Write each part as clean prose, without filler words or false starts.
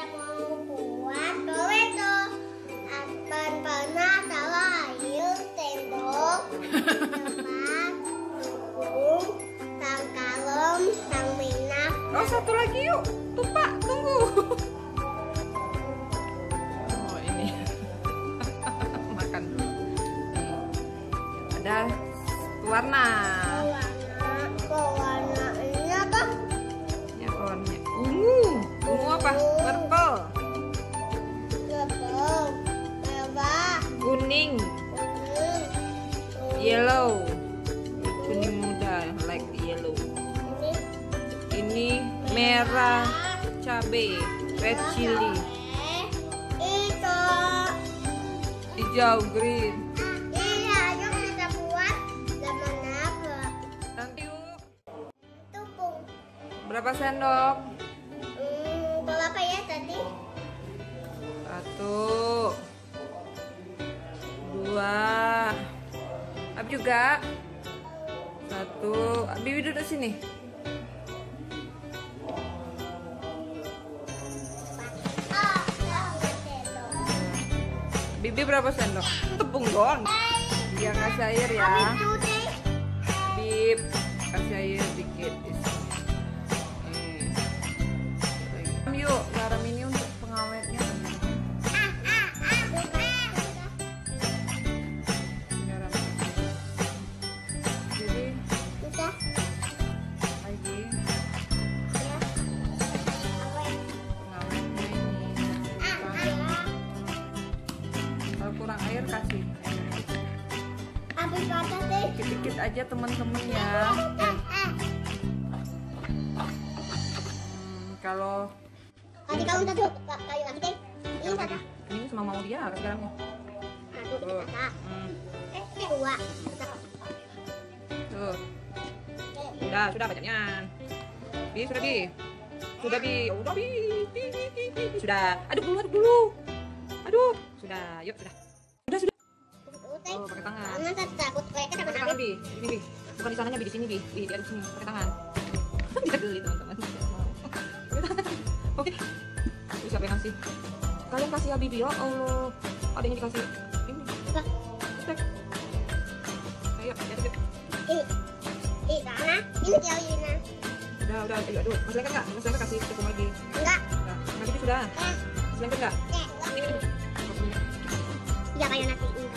kita mau buat toledo. Akan pernah sayur, sendok, tempat, dukung, tang kalem, tang minyak. Oh, satu lagi yuk. Tuh Pak, tunggu. Oh, ini. Makan dulu. Ada warna. Warna ini apa? Ya, warnanya ungu. Ungu apa? Purple. Purple, merah, Kuning. kuning, Yellow. Kuning muda, like yellow. Ini merah cabe, red chili. Hijau, green. Iya, yuk kita buat zaman apa? Nanti yuk. Tepung. Berapa sendok? Berapa ya tadi? 1, 2. Abi juga. 1. Bibi duduk sini. Bibi berapa sendok? Tepung doang. Dia kasih air ya. Bib, kasih air dikit di sini. Yuk, garam ini untuk pengawetnya. Garam. Jadi Udah. lagi pengawetnya ini. Kalau kurang air kasih. Habis panas deh. Dikit-dikit aja teman-teman ya. Kalau Tadi kamu tadi kayu lagi deh. Ini lagi, satu. ini sama mau dia kasih garamnya. Satu Tuh. kakak. Hmm, Dua. tuh. Sudah banyaknya. Bi, sudah Bi. Sudah Bi. Udah Bi. Sudah. Aduk dulu. Aduk. Sudah. Yuk, sudah. Sudah. Oh, pakai tangan. Jangan takut mereka Pakai dapat tangan Bi. Ini Bi. Bukan di sananya Bi, di sini Bi. Bi, diaduk sini pakai tangan. Dia geli teman-teman. Oke. Siapa yang kasih? Kalian kasih ya Bibi. Oh Allah. Ada yang dikasih. Ini. Apa? Cek. Ayo, aduk. Sana. Ini Tialina. Udah, ayo aduh. Masih lengket nggak? Masih lengket kasih tepung lagi. Enggak. Enggak. Nah, gitu sudah. Masih lengket nggak? Ya kayak nasi ini.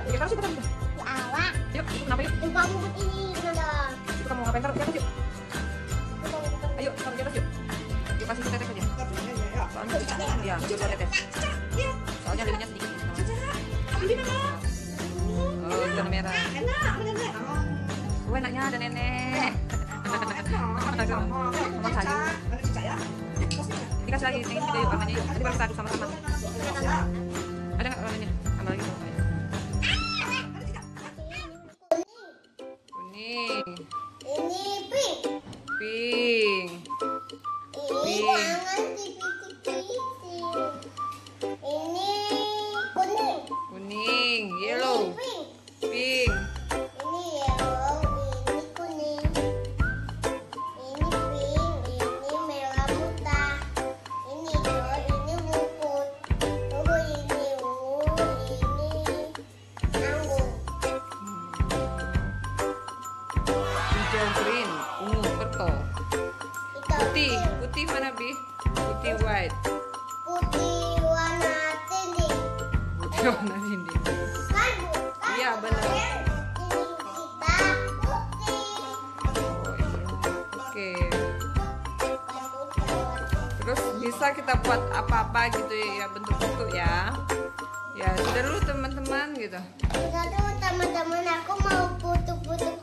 Ya, taruh situ kan. Awak. Yuk, itu kenapa yuk? Lupa bubut ini benar. Itu kamu ngapain taruh di atas yuk? Ayo, taruh di atas yuk. Yuk, kasih tetes aja. Soalnya, ya, biar dua tetes. Soalnya lilinnya sedikit. Oh, warna merah. Oh, enaknya ada nenek. Mama sayang. Dikasih lagi, ini juga yuk warnanya yuk. Nanti baru kita aduk sama-sama. Ada nggak warnanya? Tambah lagi. Kuning, Ini pink. pink, Ini jangan tipis-tipis. Ini kuning. kuning, yellow, Ini pink. pink. Ini yellow. Ini kuning. Ini pink. Ini merah muda. Ini hijau. Ini rumput. Tunggu ini ungu. Ini anggur. Hijau, green, ungu, purple. Putih, Hitam. putih mana Bi? Putih white. Putih warna tinggi. Putih warna dinding. Iya, benar. Ini kita putih. Oh, ini. Oke. Terus bisa kita buat apa-apa gitu ya, bentuk-bentuk ya. Ya, sudah dulu teman-teman gitu. Satu teman-teman aku mau putuk-putuk